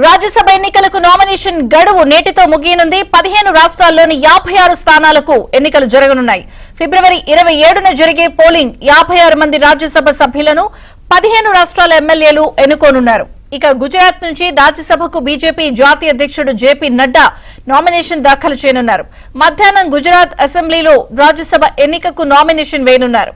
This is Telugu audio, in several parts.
రాజ్యసభ ఎన్నికలకు నామినేషన్ గడువు నేటితో ముగియనుంది. 15 రాష్ట్రాల్లోని 56 స్థానాలకు ఎన్నికలు జరగనున్నాయి. ఫిబ్రవరి 27న జరిగే పోలింగ్ 56 మంది రాజ్యసభ సభ్యులను 15 రాష్ట్రాల ఎమ్మెల్యేలు ఎన్నుకోనున్నారు. ఇక గుజరాత్ నుంచి రాజ్యసభకు బీజేపీ జాతీయ అధ్యక్షుడు జేపీ నడ్డా నామినేషన్ దాఖలు చేయనున్నారు. మధ్యాహ్నం గుజరాత్ అసెంబ్లీలో రాజ్యసభ ఎన్నికకు నామినేషన్ వేయనున్నారు.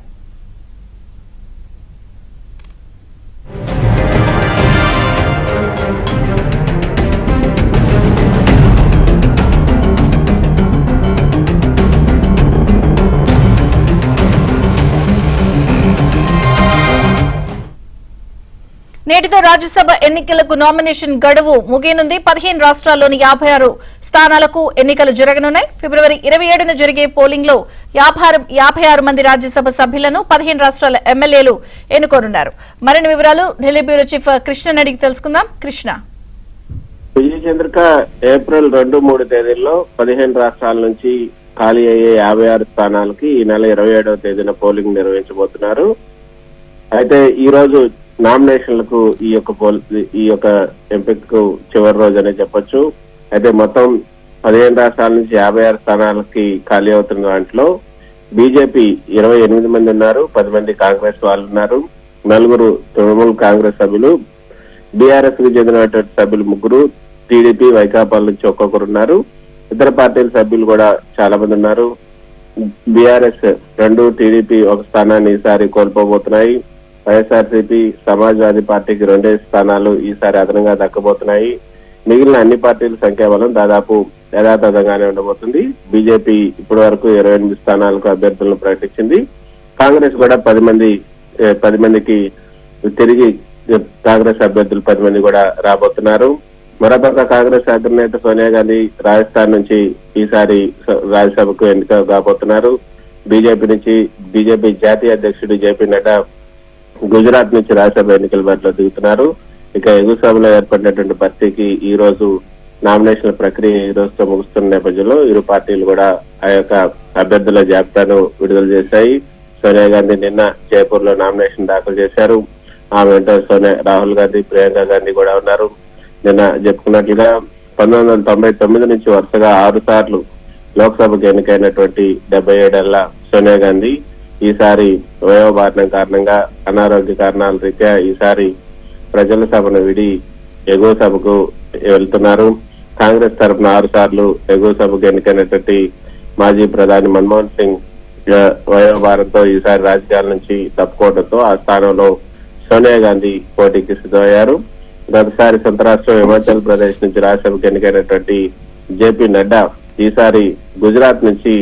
నేటితో రాజ్యసభ ఎన్నికలకు నామినేషన్ గడువు ముగియనుంది. 15 రాష్ట్రాల్లోని 56 స్థానాలకు ఎన్నికలు జరగనున్నాయి. ఫిబ్రవరి 27న జరిగే పోలింగ్ లో 56 మంది రాజ్యసభ సభ్యులను 15 రాష్ట్రాల ఎమ్మెల్యేలు ఎన్నుకోనున్నారు. మరిన్ని వివరాలు ఢిల్లీ బ్యూరో చీఫ్ కృష్ణ అడిగి తెలుసుకుందాం. కృష్ణ, విజయచంద్రిక ఏప్రిల్ 2-3 తేదీల్లో 15 రాష్ట్రాల నుంచి ఖాళీ అయ్యే 56 స్థానాలకి ఈ నెల 27వ తేదీన పోలింగ్ నిర్వహించబోతున్నారు. అయితే ఈ రోజు నామినేషన్లకు ఈ యొక్క ఎంపికకు చివరి రోజు అనే చెప్పొచ్చు. అయితే మొత్తం 15 రాష్ట్రాల నుంచి 56 స్థానాలకి ఖాళీ అవుతున్న దాంట్లో బీజేపీ 28 మంది ఉన్నారు, 10 మంది కాంగ్రెస్ వాళ్ళు ఉన్నారు, 4 తృణమూల్ కాంగ్రెస్ సభ్యులు, బీఆర్ఎస్ కు చెందినటువంటి సభ్యులు 3, టీడీపీ వైకాపా నుంచి ఒక్కొక్కరు ఉన్నారు. ఇతర పార్టీల సభ్యులు కూడా చాలా మంది ఉన్నారు. బీఆర్ఎస్ 2, టీడీపీ 1 స్థానాన్ని ఈసారి కోల్పోబోతున్నాయి. వైఎస్ఆర్సీపీ, సమాజ్వాదీ పార్టీకి 2 స్థానాలు ఈసారి అదనంగా దక్కబోతున్నాయి. మిగిలిన అన్ని పార్టీల సంఖ్యాబలం దాదాపు యథాతథంగానే ఉండబోతుంది. బీజేపీ ఇప్పటి వరకు 28 స్థానాలకు అభ్యర్థులను ప్రకటించింది. కాంగ్రెస్ కూడా 10 మందికి తిరిగి కాంగ్రెస్ అభ్యర్థులు 10 మంది కూడా రాబోతున్నారు. మరోపక్క కాంగ్రెస్ అగ్రనేత సోనియా గాంధీ రాజస్థాన్ నుంచి ఈసారి రాజ్యసభకు ఎన్నిక కాబోతున్నారు. బీజేపీ జాతీయ అధ్యక్షుడు జేపీ నడ్డా గుజరాత్ నుంచి రాజ్యసభ ఎన్నికల బరిలో దిగుతున్నారు. ఇక ఎగువ సభలో ఏర్పడినటువంటి భర్తీకి ఈ రోజు నామినేషన్ల ప్రక్రియ ఈ రోజుతో ముగుస్తున్న నేపథ్యంలో ఇరు పార్టీలు కూడా ఆ యొక్క అభ్యర్థుల జాబితాను విడుదల చేశాయి. సోనియా గాంధీ నిన్న జైపూర్ లో నామినేషన్ దాఖలు చేశారు. ఆమె వెంట రాహుల్ గాంధీ, ప్రియాంక గాంధీ కూడా ఉన్నారు. నిన్న చెప్పుకున్నట్లుగా 1999 నుంచి వరుసగా 6 సార్లు లోక్సభకు ఎన్నికైనటువంటి 77 ఏళ్ల సోనియా గాంధీ ఈసారి వయోభారణం కారణంగా, అనారోగ్య కారణాల రీత్యా ఈసారి ప్రజల సభను విడి ఎగువ సభకు వెళ్తున్నారు. కాంగ్రెస్ తరఫున 6 సార్లు ఎగువ సభకు ఎన్నికైనటువంటి మాజీ ప్రధాని మన్మోహన్ సింగ్ వయోభారంతో ఈసారి రాజకీయాల నుంచి తప్పుకోవడంతో ఆ స్థానంలో సోనియా గాంధీ పోటీకి సిద్ధమయ్యారు. గతసారి సొంత రాష్ట్రం హిమాచల్ ప్రదేశ్ నుంచి రాజ్యసభకు ఎన్నికైనటువంటి జేపీ నడ్డా ఈసారి గుజరాత్ నుంచి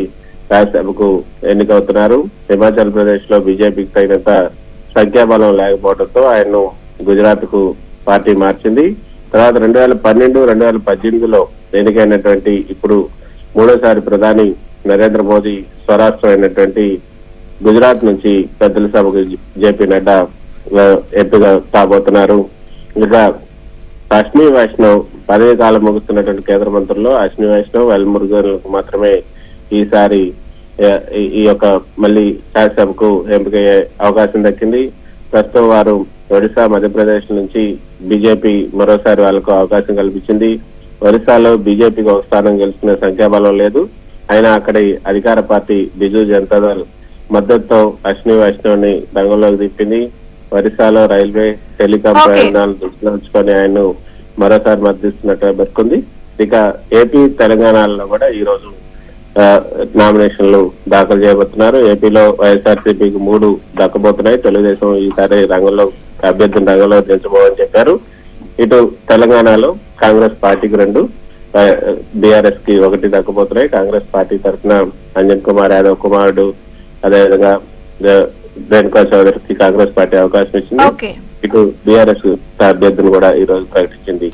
రాజ్యసభకు ఎన్నికవుతున్నారు. హిమాచల్ ప్రదేశ్ లో బీజేపీకి తగినంత సంఖ్యాబలం లేకపోవడంతో ఆయన్ను గుజరాత్ కు పార్టీ మార్చింది. తర్వాత 2012, 2018లో ఎన్నికైనటువంటి ఇప్పుడు 3వసారి ప్రధాని నరేంద్ర మోదీ స్వరాష్ట్రం అయినటువంటి గుజరాత్ నుంచి పెద్దల సభకు జేపీ నడ్డా ఎంపిక కాబోతున్నారు. ఇక అశ్విని వైష్ణవ్ పదవి కాలం ముగుస్తున్నటువంటి కేంద్ర మంత్రుల్లో అశ్విని వైష్ణవ్, ఎల్ మురుగన్లకు మాత్రమే ఈసారి ఈ యొక్క మళ్ళీ రాజ్యసభకు ఎంపికయ్యే అవకాశం దక్కింది. ప్రస్తుతం వారు ఒడిశా, మధ్యప్రదేశ్ నుంచి బీజేపీ మరోసారి వాళ్లకు అవకాశం కల్పించింది. ఒడిశాలో బీజేపీకి 1 స్థానం గెలుచుకునే సంఖ్యాబలం లేదు. అయినా అక్కడి అధికార పార్టీ బిజు జనతాదళ్ మద్దతుతో అశ్విని వైష్ణవ్ ని రంగంలోకి దింపింది. ఒడిశాలో రైల్వే, టెలికాం ప్రయోజనాలు దృష్టిలో ఉంచుకొని ఆయన్ను మరోసారి మద్దతిస్తున్నట్టుగా పేర్కొంది. ఇక ఏపీ, తెలంగాణలో కూడా ఈ రోజు నామినేషన్లు దాఖలు చేయబోతున్నారు. ఏపీలో వైఎస్ఆర్సీపీకి 3 దక్కబోతున్నాయి. తెలుగుదేశం ఈసారి అభ్యర్థిని రంగంలో దించబోదని చెప్పారు. ఇటు తెలంగాణలో కాంగ్రెస్ పార్టీకి 2, బీఆర్ఎస్ కి 1 దక్కబోతున్నాయి. కాంగ్రెస్ పార్టీ తరఫున అంజన్ కుమార్ యాదవ్ కుమారుడు, అదేవిధంగా రేణుకా చౌదరికి కాంగ్రెస్ పార్టీ అవకాశం ఇచ్చింది. ఇటు బీఆర్ఎస్ అభ్యర్థిని కూడా ఈ రోజు ప్రకటించింది.